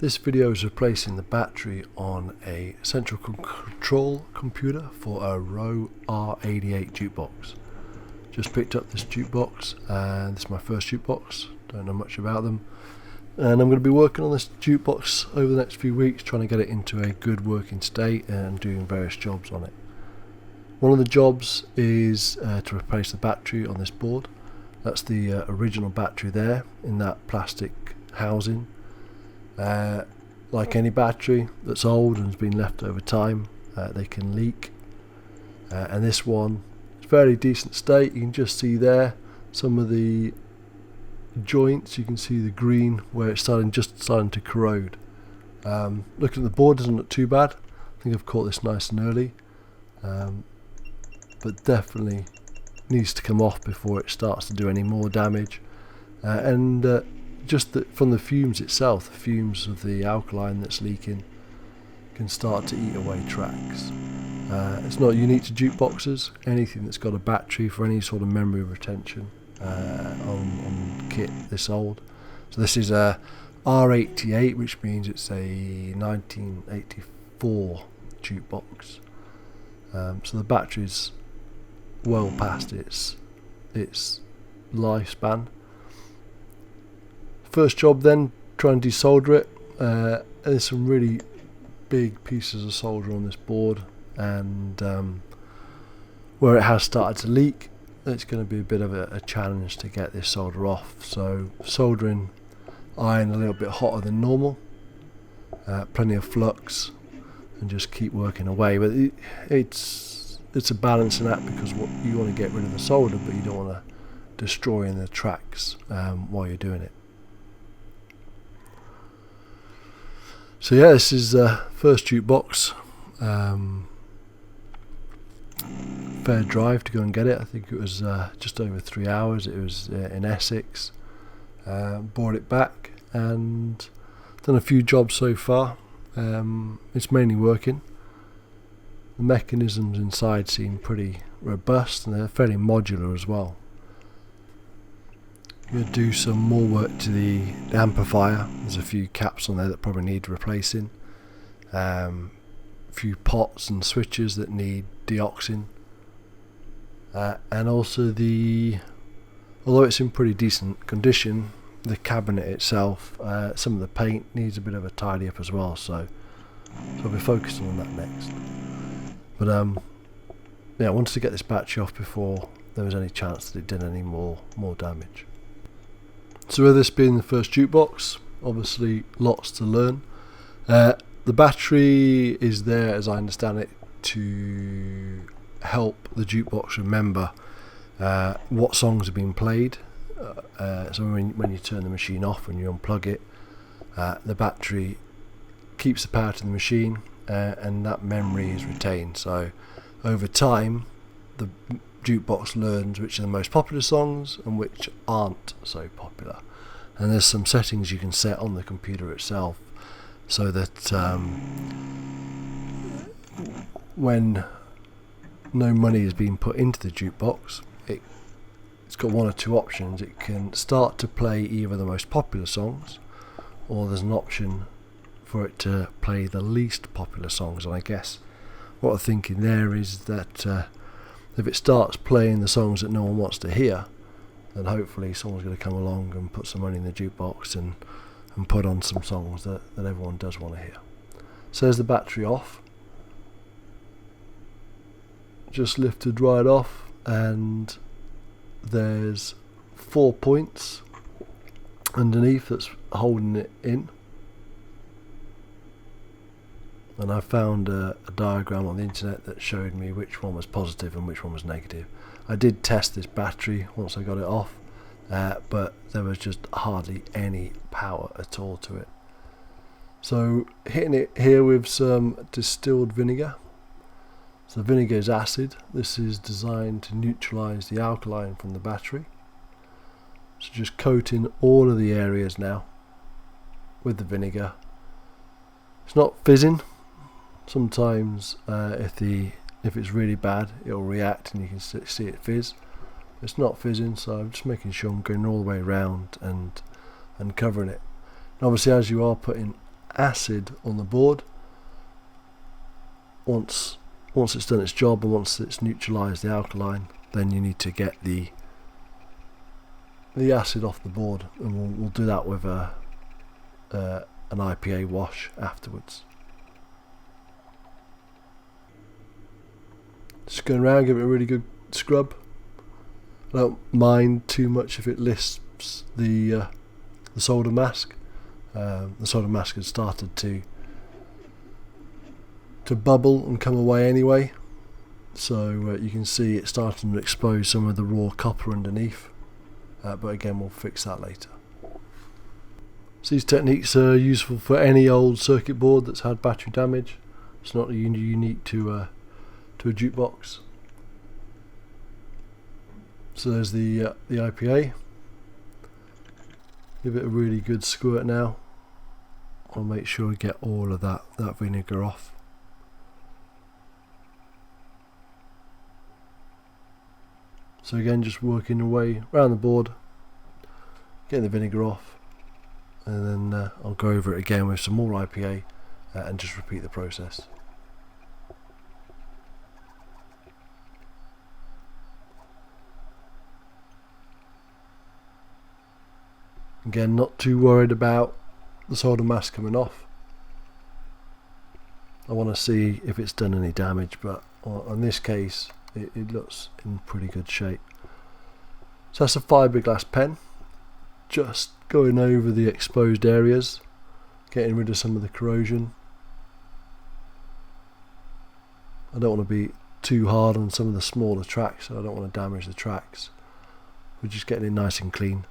This video is replacing the battery on a central control computer for a Rowe R88 jukebox. Just picked up this jukebox and this is my first jukebox, don't know much about them, and I'm going to be working on this jukebox over the next few weeks, trying to get it into a good working state and doing various jobs on it. One of the jobs is to replace the battery on this board. That's the original battery there in that plastic housing. Like any battery that's old and has been left over time, they can leak, and this one is fairly decent state. You can just see there some of the joints. You can see the green where it's starting to corrode. Looking at the board, doesn't look too bad. I think I've caught this nice and early, but definitely needs to come off before it starts to do any more damage. Just from the fumes itself, the fumes of the alkaline that's leaking can start to eat away tracks. It's not unique to jukeboxes. Anything that's got a battery for any sort of memory retention on kit this old. So this is a R88, which means it's a 1984 jukebox. So the battery's well past its lifespan. First job then, try and desolder it. There's some really big pieces of solder on this board, and where it has started to leak, it's going to be a bit of a challenge to get this solder off. So soldering iron a little bit hotter than normal, plenty of flux, and just keep working away. But it's a balancing act, because what you want to get rid of the solder, but you don't want to destroy the tracks while you're doing it. So yeah, this is the first jukebox. Fair drive to go and get it. I think it was just over 3 hours. It was in Essex. Brought it back and done a few jobs so far. It's mainly working. The mechanisms inside seem pretty robust, and they're fairly modular as well. We'll do some more work to the amplifier. There's a few caps on there that probably need replacing. A few pots and switches that need deoxing. And also although it's in pretty decent condition, the cabinet itself, some of the paint needs a bit of a tidy up as well. So I'll be focusing on that next. But yeah, I wanted to get this battery off before there was any chance that it did any more damage. So with this being the first jukebox, obviously lots to learn. The battery is there, as I understand it, to help the jukebox remember what songs have been played. So when you turn the machine off and you unplug it, the battery keeps the power to the machine, and that memory is retained. So over time, the jukebox learns which are the most popular songs and which aren't so popular. And there's some settings you can set on the computer itself, so that when no money is being put into the jukebox, it's got one or two options. It can start to play either the most popular songs, or there's an option for it to play the least popular songs. And I guess what I'm thinking there is that if it starts playing the songs that no one wants to hear, then hopefully someone's going to come along and put some money in the jukebox and put on some songs that everyone does want to hear. So there's the battery off. Just lifted right off, and there's 4 points underneath that's holding it in. And I found a diagram on the internet that showed me which one was positive and which one was negative. I did test this battery once I got it off, but there was just hardly any power at all to it. So hitting it here with some distilled vinegar. So vinegar is acid. This is designed to neutralize the alkaline from the battery. So just coating all of the areas now with the vinegar. It's not fizzing. Sometimes if it's really bad, it'll react and you can see it fizz. It's not fizzing, so I'm just making sure I'm going all the way around and covering it. And obviously, as you are putting acid on the board. Once it's done its job and once it's neutralised the alkaline, then you need to get the acid off the board, and we'll do that with an IPA wash afterwards. Just going around, give it a really good scrub. I don't mind too much if it lisps the solder mask. The solder mask has started to bubble and come away anyway, so you can see it's starting to expose some of the raw copper underneath, but again we'll fix that later. So these techniques are useful for any old circuit board that's had battery damage. It's not unique to a jukebox. So there's the IPA. Give it a really good squirt now. I'll make sure I get all of that vinegar off. So again, just working away around the board, getting the vinegar off, and then I'll go over it again with some more IPA and just repeat the process. Again, not too worried about the solder mask coming off. I want to see if it's done any damage, but in this case it looks in pretty good shape. So that's a fiberglass pen, just going over the exposed areas, getting rid of some of the corrosion. I don't want to be too hard on some of the smaller tracks, so I don't want to damage the tracks. We're just getting it nice and clean.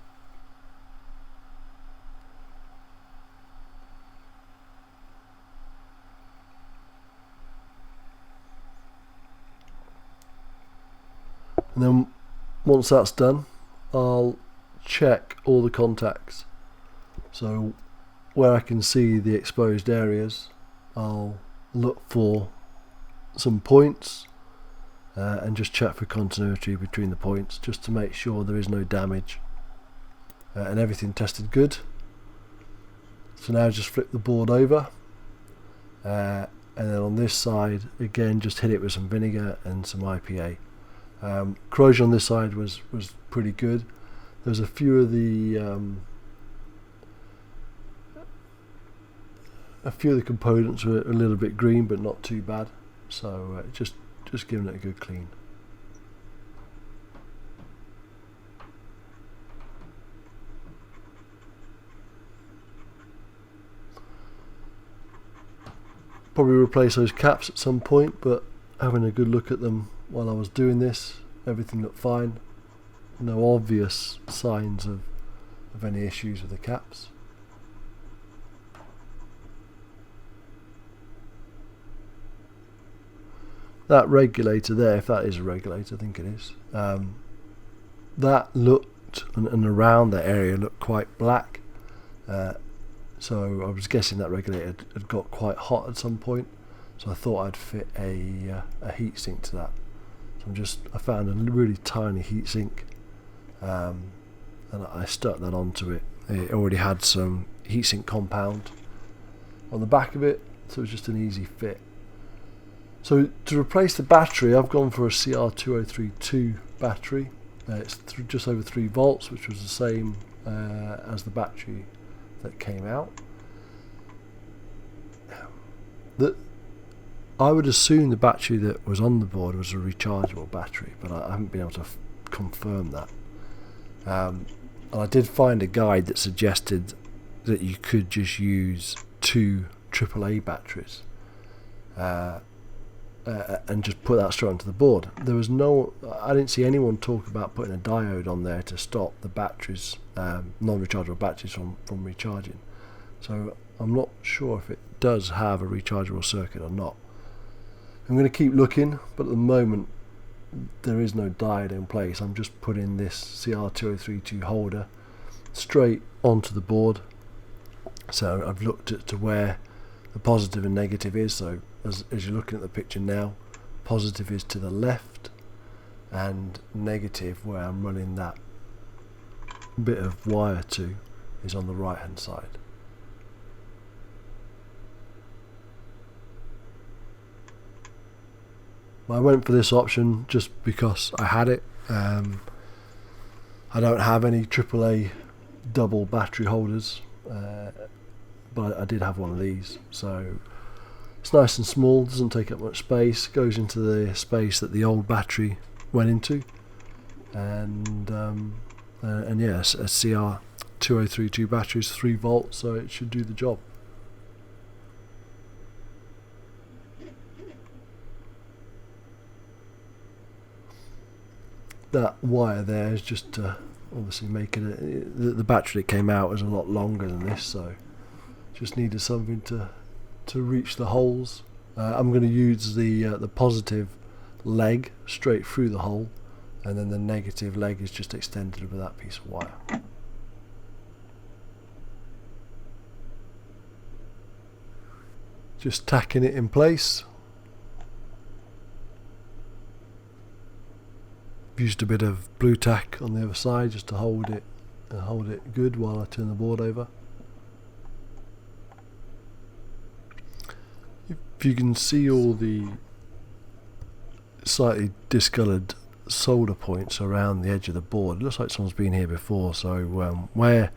And then once that's done, I'll check all the contacts. So where I can see the exposed areas, I'll look for some points and just check for continuity between the points, just to make sure there is no damage and everything tested good. So now just flip the board over, and then on this side again just hit it with some vinegar and some IPA. Corrosion on this side was pretty good. There's a few of the components were a little bit green, but not too bad. So just giving it a good clean. Probably replace those caps at some point, but having a good look at them while I was doing this, everything looked fine. No obvious signs of any issues with the caps. That regulator there, if that is a regulator, I think it is, that looked, and around that area looked quite black, so I was guessing that regulator had got quite hot at some point, so I thought I'd fit a heatsink to that. So I found a really tiny heatsink, and I stuck that onto it. It already had some heatsink compound on the back of it, so it was just an easy fit. So to replace the battery, I've gone for a CR2032 battery. It's just over 3 volts, which was the same as the battery that came out. I would assume the battery that was on the board was a rechargeable battery, but I haven't been able to confirm that. And I did find a guide that suggested that you could just use 2 AAA batteries and just put that straight onto the board. I didn't see anyone talk about putting a diode on there to stop the batteries, non-rechargeable batteries from recharging. So I'm not sure if it does have a rechargeable circuit or not. I'm going to keep looking, but at the moment there is no diode in place. I'm just putting this CR2032 holder straight onto the board. So I've looked at to where the positive and negative is. So as you're looking at the picture now, positive is to the left and negative, where I'm running that bit of wire to, is on the right hand side. I went for this option just because I had it. I don't have any AAA double battery holders, but I did have one of these, so it's nice and small, doesn't take up much space, goes into the space that the old battery went into, and yeah, a CR2032 battery is 3 volts, so it should do the job. That wire there is just to obviously make it the battery that came out was a lot longer than this, so just needed something to reach the holes. I'm going to use the positive leg straight through the hole, and then the negative leg is just extended with that piece of wire. Just tacking it in place. Used a bit of blue tack on the other side just to hold it good while I turn the board over. If you can see all the slightly discoloured solder points around the edge of the board, it looks like someone's been here before, so where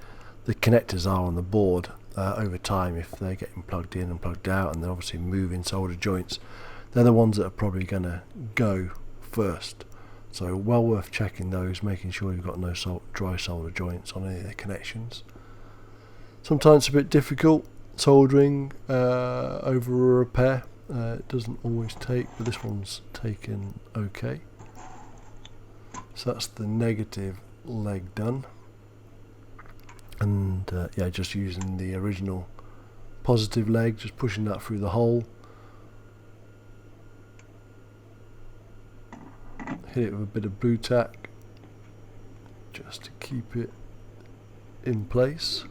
the connectors are on the board, over time, if they're getting plugged in and plugged out and they're obviously moving solder joints, they're the ones that are probably going to go first. So well worth checking those, making sure you've got no dry solder joints on any of the connections. Sometimes it's a bit difficult soldering over a repair. It doesn't always take, but this one's taken okay. So that's the negative leg done. And yeah, just using the original positive leg, just pushing that through the hole. Hit it with a bit of blue tack just to keep it in place,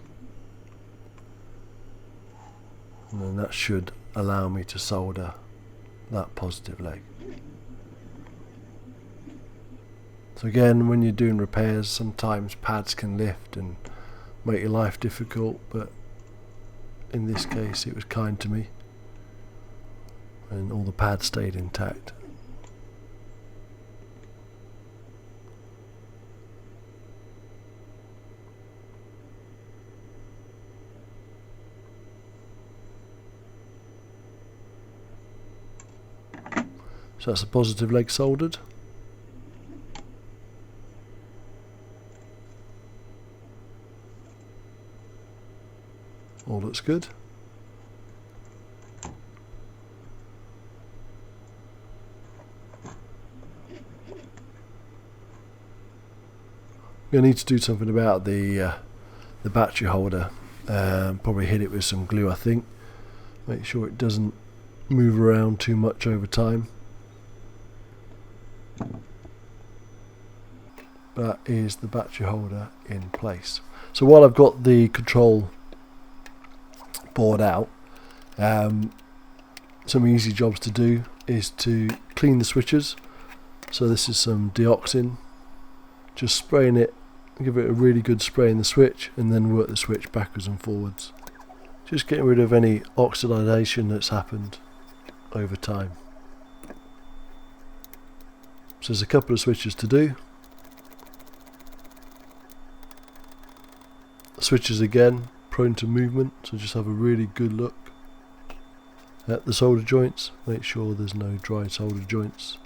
and then that should allow me to solder that positive leg. So again, when you're doing repairs, sometimes pads can lift and make your life difficult, but in this case it was kind to me and all the pads stayed intact. So that's the positive leg soldered. All looks good. I'm going to need to do something about the battery holder. Probably hit it with some glue, I think. Make sure it doesn't move around too much over time. That is the battery holder in place. So while I've got the control board out, some easy jobs to do is to clean the switches. So this is some dioxin, just spraying it, give it a really good spray in the switch, and then work the switch backwards and forwards, just getting rid of any oxidation that's happened over time. So there's a couple of switches to do. Switches again, prone to movement, so just have a really good look at the solder joints, make sure there's no dry solder joints.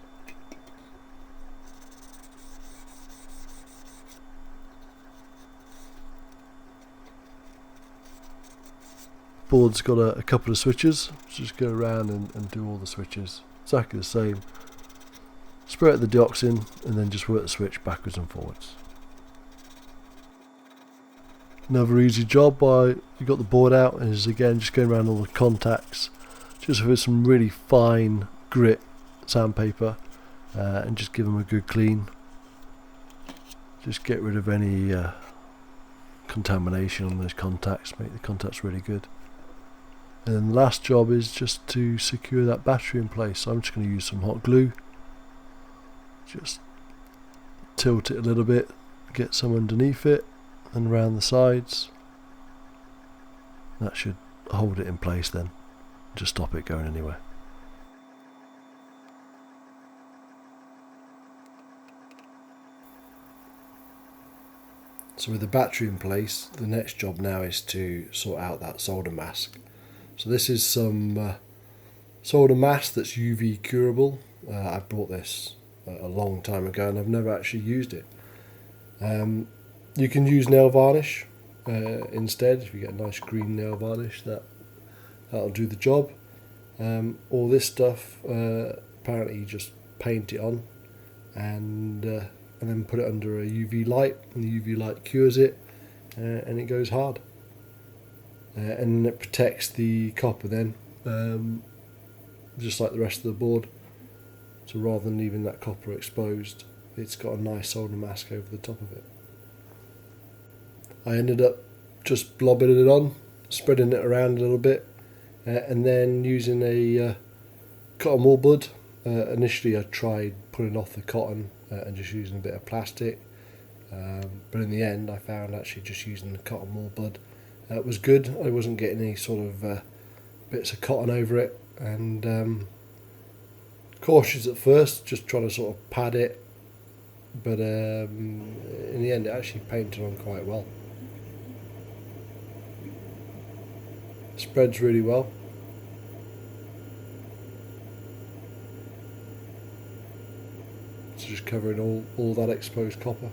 Board's got a couple of switches, just go around and do all the switches exactly the same. Spray out the dioxin and then just work the switch backwards and forwards. Another easy job while you got the board out is again just going around all the contacts, just with some really fine grit sandpaper, and just give them a good clean. Just get rid of any contamination on those contacts, make the contacts really good. And then the last job is just to secure that battery in place. So I'm just going to use some hot glue, just tilt it a little bit, get some underneath it and around the sides. That should hold it in place then, just stop it going anywhere. So with the battery in place, the next job now is to sort out that solder mask. So this is some solder mask that's UV curable. I bought this a long time ago and I've never actually used it. You can use nail varnish instead. If you get a nice green nail varnish, that'll do the job. All this stuff, apparently you just paint it on and then put it under a UV light, and the UV light cures it, and it goes hard. And it protects the copper then, just like the rest of the board. So rather than leaving that copper exposed, it's got a nice solder mask over the top of it. I ended up just blobbing it on, spreading it around a little bit, and then using a cotton wool bud. Initially I tried pulling off the cotton and just using a bit of plastic, but in the end I found actually just using the cotton wool bud was good. I wasn't getting any sort of bits of cotton over it, and cautious at first, just trying to sort of pad it, but in the end it actually painted on quite well. Spreads really well. So just covering all that exposed copper.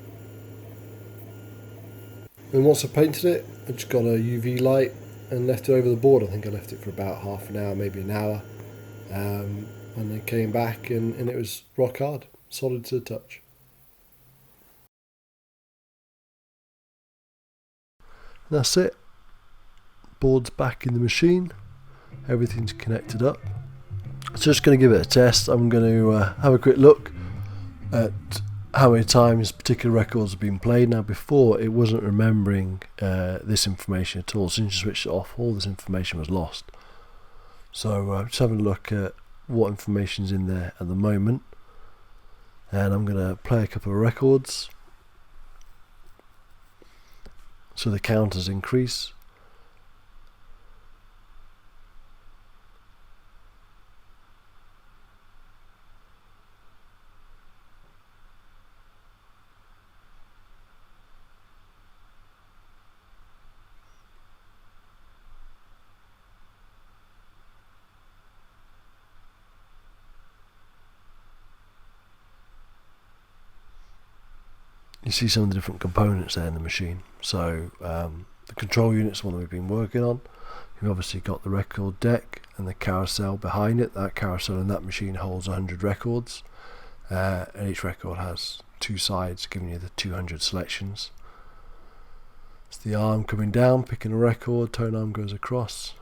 And once I painted it, I just got a UV light and left it over the board. I think I left it for about half an hour, maybe an hour. And then came back and it was rock hard, solid to the touch. And that's it. Board's back in the machine. Everything's connected up. So just going to give it a test. I'm going to have a quick look at how many times particular records have been played. Now before it wasn't remembering this information at all. As soon as you switched it off, all this information was lost. So just having a look at what information's in there at the moment, and I'm going to play a couple of records so the counters increase. You see some of the different components there in the machine. So the control unit's one that we've been working on. You've obviously got the record deck and the carousel behind it. That carousel in that machine holds 100 records, and each record has two sides giving you the 200 selections. It's the arm coming down, picking a record, tone arm goes across.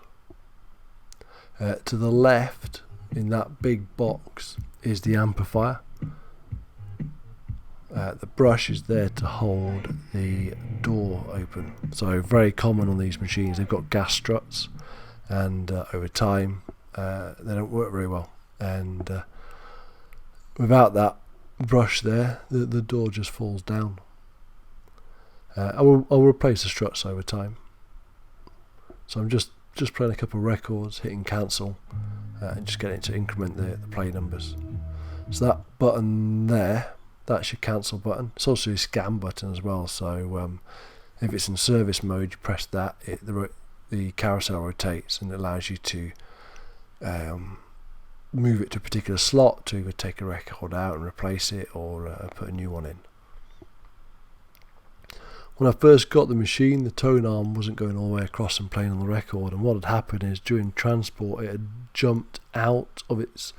To the left in that big box is the amplifier. The brush is there to hold the door open. So very common on these machines. They've got gas struts, and over time they don't work very well. And without that brush there, the door just falls down. I'll replace the struts over time. So I'm just playing a couple of records, hitting cancel, and just getting it to increment the play numbers. So that button there, that's your cancel button. It's also a scan button as well, so if it's in service mode, you press that, the carousel rotates and it allows you to move it to a particular slot to either take a record out and replace it, or put a new one in. When I first got the machine, the tone arm wasn't going all the way across and playing on the record, and what had happened is during transport it had jumped out of its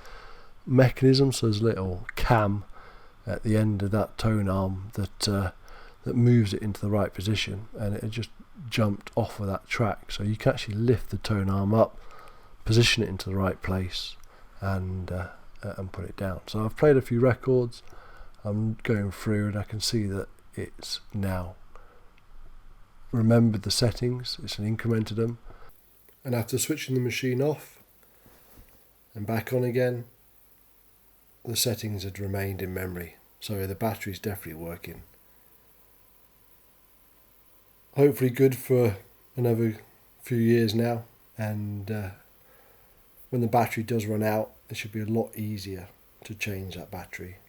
mechanism, so there's a little cam at the end of that tone arm that moves it into the right position, and it had just jumped off of that track. So you can actually lift the tone arm up, position it into the right place, and put it down. So I've played a few records, I'm going through and I can see that it's now remembered the settings, it's incremented them, and after switching the machine off and back on again, the settings had remained in memory, so the battery's definitely working. Hopefully good for another few years now, and when the battery does run out, it should be a lot easier to change that battery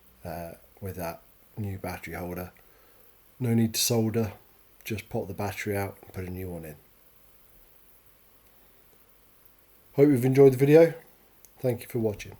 with that new battery holder. No need to solder, just pop the battery out and put a new one in. Hope you've enjoyed the video. Thank you for watching.